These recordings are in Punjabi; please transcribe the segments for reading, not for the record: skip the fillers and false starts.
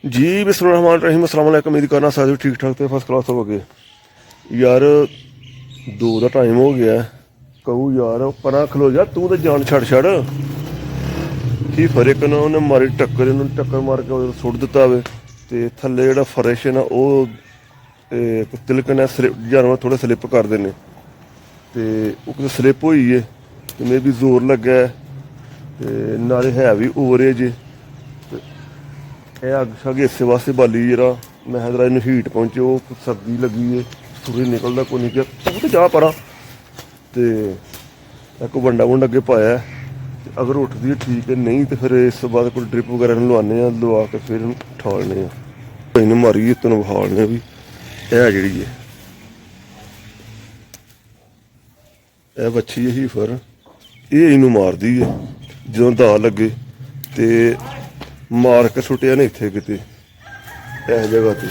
जी बिस्मिल्लाहिर्रहमानिर्रहीम अस्सलाम वालेकुम। मेरी करना सारे ठीक ठाक थे, फर्स्ट क्लास हो गए यार। 2 का टाइम हो गया। कहू यार परा खलो जा, तू तो जान छड़ ही फरे ना उन्हें मारी टक्कर, इन्होंने टक्कर मार के सुट दिता वे। तो थले जो फर्श है ना वो तिलकन स्लिप जानवर थोड़े स्लिप करते हैं, तो स्लिप हुई है तो मे भी जोर लग्गा है, नाले है भी ओवरेज। ਇਹ ਅੱਗ ਸ਼ੱਗ ਇਸੇ ਵਾਸਤੇ ਬਾਲੀ ਜਰਾ। ਮੈਂ ਜਰਾ ਇਹਨੂੰ ਹੀਟ ਪਹੁੰਚੇ, ਉਹ ਸਰਦੀ ਲੱਗੀ ਏ, ਸੂਰਜ ਨਿਕਲਦਾ ਕੋਈ ਨਹੀਂ, ਤੂੰ ਤੇ ਜਾ ਪਰਾਂ। ਤੇ ਇੱਕ ਵੰਡਾ ਵੁੰਡਾ ਅੱਗੇ ਪਾਇਆ, ਅਗਰ ਉੱਠਦੀ ਹੈ ਠੀਕ ਹੈ, ਨਹੀਂ ਤੇ ਫਿਰ ਇਸ ਤੋਂ ਬਾਅਦ ਕੋਈ ਡ੍ਰਿਪ ਵਗੈਰਾ ਨੂੰ ਲਵਾਉਂਦੇ ਹਾਂ, ਲਵਾ ਕੇ ਫਿਰ ਇਹਨੂੰ ਠਾਲਣੇ ਆ। ਇਹਨੂੰ ਮਾਰੀ ਤੈਨੂੰ ਵਿਖਾਲਣੇ ਵੀ ਇਹ ਜਿਹੜੀ ਹੈ ਇਹ ਵੱਛੀ ਹੈ ਹੀਫਰ, ਇਹ ਇਹਨੂੰ ਮਾਰਦੀ ਹੈ ਜਦੋਂ ਦਾ ਲੱਗੇ। ਤੇ ਮਾਰ ਕੇ ਸੁੱਟਿਆ ਨੇ ਇੱਥੇ ਕਿਤੇ ਇਸ ਜਗ੍ਹਾ ਤੇ,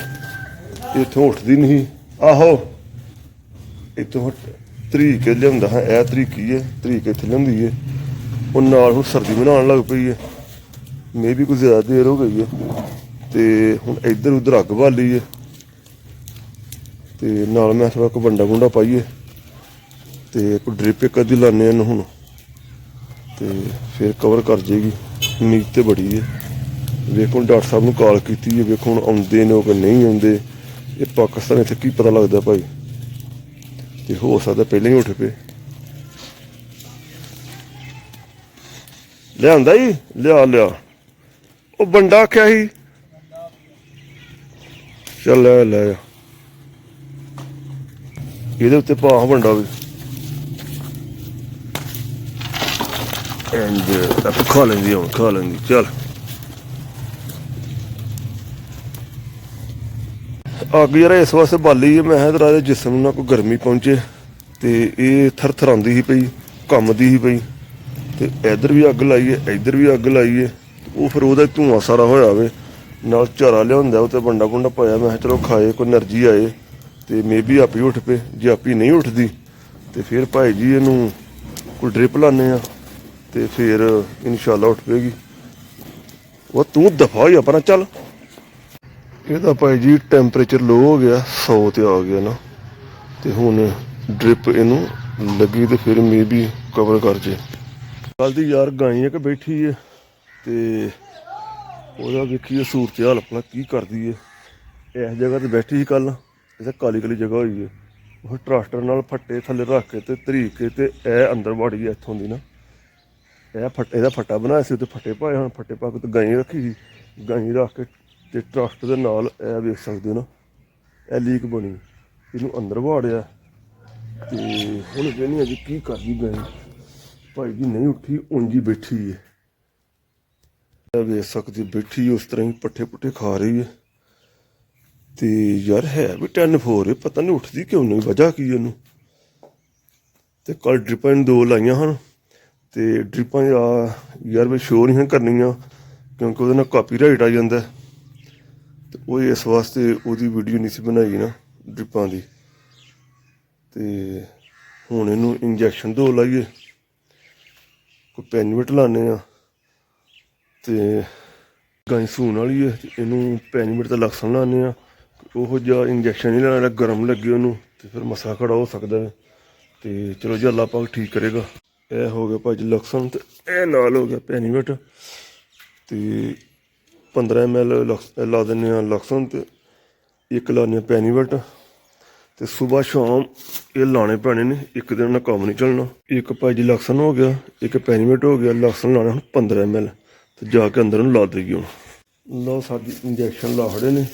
ਇੱਥੋਂ ਉੱਠਦੀ ਨਹੀਂ। ਆਹੋ ਇੱਥੋਂ ਤਰੀਕ ਲਿਆਉਂਦਾ ਹਾਂ, ਇਹ ਤਰੀਕੀ ਹੈ, ਤਰੀਕ ਇੱਥੇ ਲਿਆਉਂਦੀ ਹੈ। ਉਹ ਨਾਲ ਹੁਣ ਸਰਦੀ ਬਣਾਉਣ ਲੱਗ ਪਈ ਹੈ, ਮੇ ਵੀ ਕੁਝ ਜ਼ਿਆਦਾ ਦੇਰ ਹੋ ਗਈ ਹੈ। ਤੇ ਹੁਣ ਇੱਧਰ ਉੱਧਰ ਅੱਗ ਬਾਲੀ ਹੈ, ਤੇ ਨਾਲ ਮੈਂ ਥੋੜ੍ਹਾ ਕੁ ਵੰਡਾ ਵੁੰਡਾ ਪਾਈਏ, ਤੇ ਕੋਈ ਡਰਿਪ ਇੱਕ ਅੱਧੀ ਲਾਉਂਦੇ ਇਹਨੂੰ ਹੁਣ, ਤੇ ਫਿਰ ਕਵਰ ਕਰ ਜਾਏਗੀ। ਉਮੀਦ ਤੇ ਬੜੀ ਹੈ। ਵੇਖੋ ਹੁਣ ਡਾਕਟਰ ਸਾਹਿਬ ਨੂੰ ਕਾਲ ਕੀਤੀ ਹੈ, ਵੇਖੋ ਹੁਣ ਆਉਂਦੇ ਨੇ ਉਹ ਕਿ ਨਹੀਂ ਆਉਂਦੇ। ਇਹ ਪਾਕਿਸਤਾਨ ਇੱਥੇ ਕੀ ਪਤਾ ਲੱਗਦਾ ਭਾਈ, ਤੇ ਹੋ ਸਕਦਾ ਪਹਿਲਾਂ ਹੀ ਉੱਠ ਪਏ। ਲਿਆਂਦਾ ਜੀ, ਲਿਆ ਉਹ ਬੰਦਾ ਆਖਿਆ ਸੀ, ਚੱਲ ਲੈ ਇਹਦੇ ਉੱਤੇ ਪਾ ਬੰਦਾ ਵੀ ਖਾ ਲੈਂਦੀ ਹੁਣ, ਖਾ ਲੈਂਦੀ। ਚੱਲ ਅੱਗ ਯਾਰ ਇਸ ਵਾਸਤੇ ਬਾਲੀ ਹੈ, ਮੈਂ ਕਿਹਾ ਤੇਰਾ ਇਹਦੇ ਜਿਸਮ ਨੂੰ ਨਾ ਕੋਈ ਗਰਮੀ ਪਹੁੰਚੇ। ਤੇ ਇਹ ਥਰਥਰਾਉਂਦੀ ਸੀ ਪਈ, ਕੰਮਦੀ ਸੀ ਪਈ, ਤੇ ਇੱਧਰ ਵੀ ਅੱਗ ਲਾਈ ਹੈ, ਇੱਧਰ ਵੀ ਅੱਗ ਲਾਈ ਹੈ। ਉਹ ਫਿਰ ਉਹਦਾ ਧੂੰਆਂ ਸਾਰਾ ਹੋਇਆ ਵੇ। ਨਾਲ ਝਾਰਾ ਲਿਆਉਂਦਾ, ਉਹ ਤੇ ਵੰਡਾ ਵੁੰਡਾ ਪਾਇਆ। ਮੈਂ ਕਿਹਾ ਚਲੋ ਖਾਏ, ਕੋਈ ਐਨਰਜੀ ਆਏ, ਤੇ ਮੇਬੀ ਆਪੀ ਉੱਠ ਪਏ। ਜੇ ਆਪੀ ਨਹੀਂ ਉੱਠਦੀ ਤੇ ਫਿਰ ਭਾਈ ਜੀ ਇਹਨੂੰ ਕੋਈ ਡਰਿਪ ਲਾਉਂਦੇ ਆ, ਤੇ ਫਿਰ ਇਨਸ਼ਾਅੱਲਾ ਉੱਠ ਪਏਗੀ। ਉਹ ਤੂੰ ਦਫਾ ਹੀ ਆਪਣਾ ਚੱਲ। ਇਹਦਾ ਭਾਈ ਜੀ ਟੈਂਪਰੇਚਰ ਲੋ ਹੋ ਗਿਆ, 100 ਤੇ ਆ ਗਿਆ ਨਾ, ਤੇ ਹੁਣ ਡਰਿਪ ਇਹਨੂੰ ਲੱਗੀ ਤੇ ਫਿਰ ਮੇ ਵੀ ਕਵਰ ਕਰ ਜੇ। ਕੱਲ ਦੀ ਯਾਰ ਗਾਈ ਇੱਕ ਬੈਠੀ ਹੈ, ਤੇ ਉਹਦਾ ਵੇਖੀਏ ਸੂਰਤ ਹਾਲ ਆਪਣਾ ਕੀ ਕਰਦੀ ਹੈ। ਇਸ ਜਗ੍ਹਾ ਤੇ ਬੈਠੀ ਸੀ ਕੱਲ, ਇਹ ਕਾਲੀ ਕਾਲੀ ਜਗ੍ਹਾ ਹੋਈ ਹੈ। ਉਹ ਟਰਾਸਟਰ ਨਾਲ ਫੱਟੇ ਥੱਲੇ ਰੱਖ ਕੇ ਤੇ ਧਰੀਕ ਕੇ ਤੇ ਇਹ ਅੰਦਰ ਵੜ ਗਈ ਇੱਥੋਂ ਦੀ ਨਾ। ਇਹਦਾ ਫੱਟਾ ਬਣਾਇਆ ਸੀ, ਉੱਤੇ ਫੱਟੇ ਪਾਏ, ਹੁਣ ਫੱਟੇ ਪਾ ਕੇ ਤੇ ਗਾਈ ਰੱਖੀ ਸੀ। ਗਾਈ ਰੱਖ ਕੇ ਤੇ ਟਰੱਸਟ ਦੇ ਨਾਲ ਇਹ ਵੇਖ ਸਕਦੇ ਹੋ ਨਾ, ਇਹ ਲੀਕ ਬਣੀ, ਇਹਨੂੰ ਅੰਦਰ ਵਾੜਿਆ। ਤੇ ਹੁਣ ਕਹਿੰਦੀ ਅਜੇ ਕੀ ਕਰਦੀ ਗਾਈ, ਭਾਈ ਜੀ ਨਹੀਂ ਉੱਠੀ, ਉਂਝ ਹੀ ਬੈਠੀ ਹੈ। ਇਹ ਵੇਖ ਸਕਦੇ ਬੈਠੀ ਉਸ ਤਰ੍ਹਾਂ ਹੀ ਪੱਠੇ ਪੁੱਠੇ ਖਾ ਰਹੀ ਹੈ। ਤੇ ਯਾਰ ਹੈ ਵੀ 10-4 ਹੈ, ਪਤਾ ਨਹੀਂ ਉੱਠਦੀ ਕਿਉਂ ਨਹੀਂ, ਵਜ੍ਹਾ ਕੀ ਇਹਨੂੰ। ਤੇ ਕੱਲ ਡਰਿਪਾਂ 2 ਲਾਈਆਂ ਹਨ, ਤੇ ਡਰਿਪਾਂ ਯਾਰ ਵੀ ਸ਼ੋਅ ਨਹੀਂ ਕਰਨੀਆਂ, ਕਿਉਂਕਿ ਉਹਦੇ ਨਾਲ ਕਾਪੀਰਾਈਟ ਆ ਜਾਂਦਾ। ਤੇ ਉਹ ਇਸ ਵਾਸਤੇ ਉਹਦੀ ਵੀਡੀਓ ਨਹੀਂ ਸੀ ਬਣਾਈ ਨਾ ਡਰਿਪਾਂ ਦੀ। ਤੇ ਹੁਣ ਇਹਨੂੰ ਇੰਜੈਕਸ਼ਨ 2 ਲਾਈਏ, ਕੋਈ ਪੈਨੀਵੇਟ ਲਾਉਂਦੇ ਆ। ਤੇ ਗਾਂ ਸੂਣ ਵਾਲੀ ਹੈ, ਇਹਨੂੰ ਪੈਨੀਵੇਟ ਤੇ ਲਕਸਣ ਲਾਉਂਦੇ ਆ। ਉਹੋ ਜਿਹਾ ਇੰਜੈਕਸ਼ਨ ਨਹੀਂ ਲਾਉਣਾ, ਗਰਮ ਲੱਗੇ ਉਹਨੂੰ ਤੇ ਫਿਰ ਮਸਾ ਖੜਾ ਹੋ ਸਕਦਾ। ਤੇ ਚਲੋ ਜੀ ਅੱਲਾ ਪਾਕ ਠੀਕ ਕਰੇਗਾ। ਇਹ ਹੋ ਗਿਆ ਭਾਜੀ ਲਕਸਣ, ਤੇ ਇਹ ਨਾਲ ਹੋ ਗਿਆ ਪੈਨੀਵੇਟ। ਤੇ 15 ml ਲਾ ਦਿੰਦੇ ਹਾਂ ਲਕਸਣ, ਤੇ 1 ਲਾਉਂਦੇ ਹਾਂ ਪੈਨੀਵੇਟ। ਤੇ ਸੁਬਾਹ ਸ਼ਾਮ ਇਹ ਲਾਉਣੇ ਪੈਣੇ ਨੇ, ਇੱਕ ਦਿਨ ਨਾਲ ਕੰਮ ਨਹੀਂ ਚੱਲਣਾ। ਇੱਕ ਭਾਜੀ ਲਕਸਣ ਹੋ ਗਿਆ, ਇੱਕ ਪੈਨੀਵੇਟ ਹੋ ਗਿਆ। ਲਕਸਣ ਲਾਉਣਾ ਹੁਣ 15 ml, ਤੇ ਜਾ ਕੇ ਅੰਦਰ ਨੂੰ ਲਾ ਦੇਈਏ। ਹੁਣ ਲਓ ਸਾਡੀ ਇੰਜੈਕਸ਼ਨ ਲਾ ਖੜੇ ਨੇ,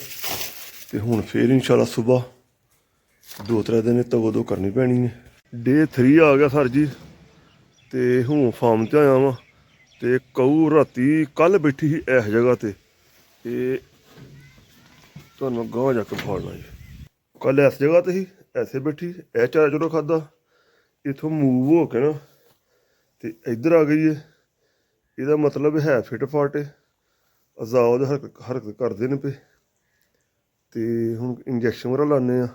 ਤੇ ਹੁਣ ਫਿਰ ਇਨਸ਼ਾਅੱਲਾ ਸੁਬਾਹ 2-3 ਦਿਨ ਤਵੋ ਕਰਨੀ ਪੈਣੀ ਹੈ। Day 3 ਆ ਗਿਆ ਸਰ ਜੀ, ਤੇ ਹੁਣ ਫਾਰਮ 'ਤੇ ਆਇਆ ਵਾਂ। ਤੇ ਕਊ ਰਾਤੀ ਕੱਲ੍ਹ ਬੈਠੀ ਸੀ ਇਸ ਜਗ੍ਹਾ 'ਤੇ, ਇਹ ਤੁਹਾਨੂੰ ਗਾਂਹ ਜਾ ਕੇ ਫਾੜਨਾ ਜੀ। ਕੱਲ੍ਹ ਇਸ ਜਗ੍ਹਾ 'ਤੇ ਸੀ, ਐਸੇ ਬੈਠੀ, ਇਹ ਚਾਰਾ ਚੁਰਾ ਖਾਧਾ, ਇੱਥੋਂ ਮੂਵ ਹੋ ਕੇ ਨਾ ਤੇ ਇੱਧਰ ਆ ਗਈ ਹੈ। ਇਹਦਾ ਮਤਲਬ ਹੈ ਫਿੱਟ ਫਾਟ, ਅਜ਼ਾ ਉਹਦੇ ਹਰਕਤ ਕਰਦੇ ਨੇ ਪਏ। ਤੇ ਹੁਣ ਇੰਜੈਕਸ਼ਨ ਵਗੈਰਾ ਲਾਉਂਦੇ ਆ।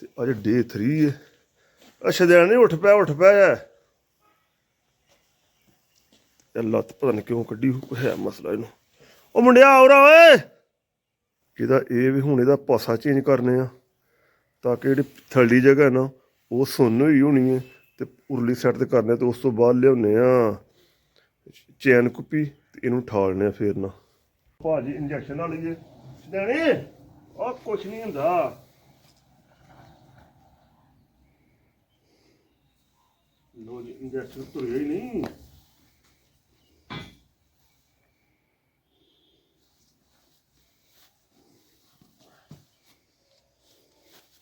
ਤੇ ਅੱਜ Day 3 ਹੈ। ਅੱਛਾ ਦੇਣ ਨਹੀਂ, ਉੱਠ ਪਿਆ ਲੱਤ ਪਤਾ ਨਹੀਂ ਕਿਉਂ ਕੱਢੀ ਹੈ, ਮਸਲਾ ਇਹਨੂੰ। ਉਹ ਮੁੰਡਿਆ ਆਉਰਾ ਓਏ, ਇਹਦਾ ਇਹ ਵੀ ਹੁਣ ਇਹਦਾ ਪਾਸਾ ਚੇਂਜ ਕਰਨੇ ਆ ਤਾਂ ਕਿ ਜਿਹੜੀ ਥੱਲੜੀ ਜਗ੍ਹਾ ਨਾ ਉਹ ਸੁੰਨ ਹੋਈ ਹੋਣੀ ਹੈ ਤੇ ਉਰਲੀ ਸਾਈਡ ਤੇ ਕਰਨੇ ਤੇ ਉਸ ਤੋਂ ਬਾਅਦ ਲਿਆਉਂਦੇ ਆ ਚੈਨ ਕੁੱਪੀ ਤੇ ਇਹਨੂੰ ਠਾਲਨੇ ਆ ਫੇਰ ਨਾ। ਭਾਜੀ ਇੰਜੈਕਸ਼ਨ ਨਾਲ ਲਈਏ ਸਿਧਾਣੇ ਉਹ ਕੁਛ ਨਹੀਂ ਹੁੰਦਾ। ਲੋ ਜੀ ਇੰਜੈਕਸ਼ਨ ਤੁਰਿਆ ਹੀ ਨਹੀਂ।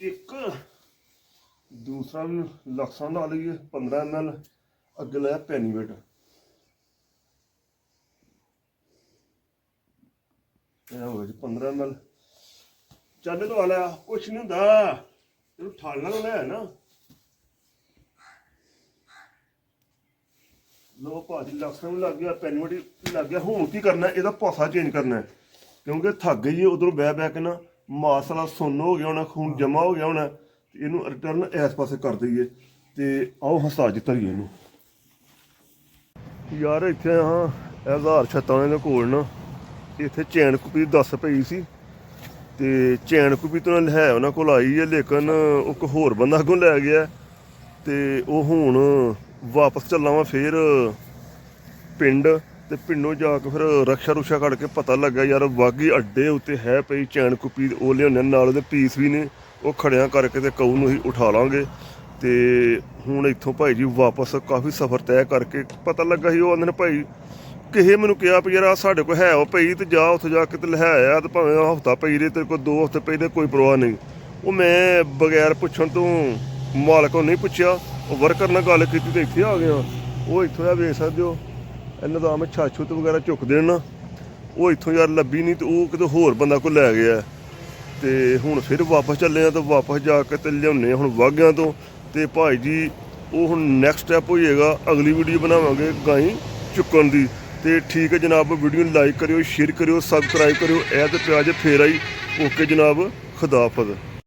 ਇੱਕ ਦੂਸਰਾ ਵੀ ਲਕਸਾਂ ਦਾ ਲਈਏ 15 ml ਅੱਗੇ ਲਾਇਆ ਪੈਨੀਵੇਟ। ਇਹ ਹੋ ਗਿਆ ਜੀ 15 ml ਚੱਲ ਲਵਾ ਲਿਆ ਕੁਛ ਨਹੀਂ ਹੁੰਦਾ ਇਹਨੂੰ ਠਾਲਣਾ ਤਾਂ ਲੈ ਨਾ। ਲੋ ਭਾਜੀ ਲਕਸਾਂ ਵੀ ਲੱਗ ਗਿਆ ਪੈਨੀਵੇਟ ਵੀ ਲੱਗ ਗਿਆ। ਹੁਣ ਕੀ ਕਰਨਾ ਇਹਦਾ ਪਾਸਾ ਚੇਂਜ ਕਰਨਾ ਕਿਉਂਕਿ ਥੱਕ ਗਈ ਉਧਰੋਂ ਬਹਿ ਕੇ ਨਾ ਮਾਸਲਾ ਸੁੰਨ ਹੋ ਗਿਆ ਹੋਣਾ ਖੂਨ ਜਮਾ ਹੋ ਗਿਆ ਹੋਣਾ ਤੇ ਇਹਨੂੰ ਰਿਟਰਨ ਇਸ ਪਾਸੇ ਕਰ ਦਈਏ ਤੇ ਆਓ ਹਸਾਜ ਧਰੀਏ ਇਹਨੂੰ। ਯਾਰ ਇੱਥੇ ਹਾਂ ਆਧਾਰ ਛੱਤਾਂ ਦੇ ਕੋਲ ਨਾ ਇੱਥੇ ਚੈਨ ਕੁਪੀ 10 ਪਈ ਸੀ ਤੇ ਚੈਨ ਕੁਪੀ ਤੋਂ ਹੈ ਉਹਨਾਂ ਕੋਲ ਆਈ ਹੈ ਲੇਕਿਨ ਉਹ ਇੱਕ ਹੋਰ ਬੰਦਾ ਅੱਗੋਂ ਲੈ ਗਿਆ ਤੇ ਉਹ ਹੁਣ ਵਾਪਸ ਚੱਲਾਂ ਵਾ ਫੇਰ ਪਿੰਡ ਤੇ ਪਿੰਡੋਂ ਜਾ ਕੇ ਫਿਰ ਰਕਸ਼ਾ ਕੱਢ ਕੇ ਪਤਾ ਲੱਗਾ ਯਾਰ ਵਾਗੀ ਅੱਡੇ ਉੱਤੇ ਹੈ ਪਈ ਚੈਨ ਕੁੱਪੀ ਉਹ ਲਿਆਉਂਦੇ ਨਾਲ ਉਹਦੇ ਪੀਸ ਵੀ ਨੇ ਉਹ ਖੜਿਆਂ ਕਰਕੇ ਤੇ ਕਊ ਨੂੰ ਹੀ ਉਠਾ ਲਾਂਗੇ। ਤੇ ਹੁਣ ਇੱਥੋਂ ਭਾਈ ਜੀ ਵਾਪਸ ਕਾਫੀ ਸਫ਼ਰ ਤੈਅ ਕਰਕੇ ਪਤਾ ਲੱਗਾ ਸੀ ਉਹ ਆਂਦੇ ਨੇ ਭਾਈ ਕਿਸੇ ਮੈਨੂੰ ਕਿਹਾ ਵੀ ਯਾਰ ਸਾਡੇ ਕੋਲ ਹੈ ਉਹ ਪਈ ਤੇ ਜਾ ਉੱਥੇ ਜਾ ਕੇ ਤੇ ਲੈ ਆ ਤੇ ਭਾਵੇਂ ਹਫ਼ਤਾ ਪਈ ਰਹੇ ਤੇਰੇ ਕੋਲ 2 ਹਫ਼ਤੇ ਪਈ ਦੇ ਕੋਈ ਪਰਵਾਹ ਨਹੀਂ। ਉਹ ਮੈਂ ਬਗੈਰ ਪੁੱਛਣ ਤੋਂ ਮਾਲਕ ਨੂੰ ਨਹੀਂ ਪੁੱਛਿਆ ਉਹ ਵਰਕਰ ਨਾਲ ਗੱਲ ਕੀਤੀ ਤੇ ਇੱਥੇ ਆ ਗਿਆ। ਉਹ ਇੱਥੋਂ ਆ ਵੇਖ ਸਕਦੇ ਹੋ ਇਹਨਾਂ ਦਾ ਮੈਂ ਛੱਤ ਵਗੈਰਾ ਚੁੱਕ ਦੇਣ ਨਾ ਉਹ ਇੱਥੋਂ ਯਾਰ ਲੱਭੀ ਨਹੀਂ ਤੇ ਉਹ ਕਿਤੇ ਹੋਰ ਬੰਦਾ ਕੋਈ ਲੈ ਗਿਆ ਤੇ ਹੁਣ ਫਿਰ ਵਾਪਸ ਚੱਲੇ ਆ ਤਾਂ ਵਾਪਸ ਜਾ ਕੇ ਤੇ ਲਿਆਉਂਦੇ ਆ ਹੁਣ ਵਾਘਿਆਂ ਤੋਂ। ਤੇ ਭਾਈ ਜੀ ਉਹ ਹੁਣ ਨੈਕਸਟ ਸਟੈਪ ਹੋਏਗਾ ਅਗਲੀ ਵੀਡੀਓ ਬਣਾਵਾਂਗੇ ਗਾਈ ਚੁੱਕਣ ਦੀ। ਤੇ ਠੀਕ ਹੈ ਜਨਾਬ ਵੀਡੀਓ ਨੂੰ ਲਾਈਕ ਕਰਿਓ ਸ਼ੇਅਰ ਕਰਿਓ ਸਬਸਕ੍ਰਾਈਬ ਕਰਿਓ ਇਹ ਤੇ ਪਿਆਜ ਫੇਰ ਆਈ ਓਕੇ ਜਨਾਬ ਖੁਦਾ ਹਾਫਿਜ਼।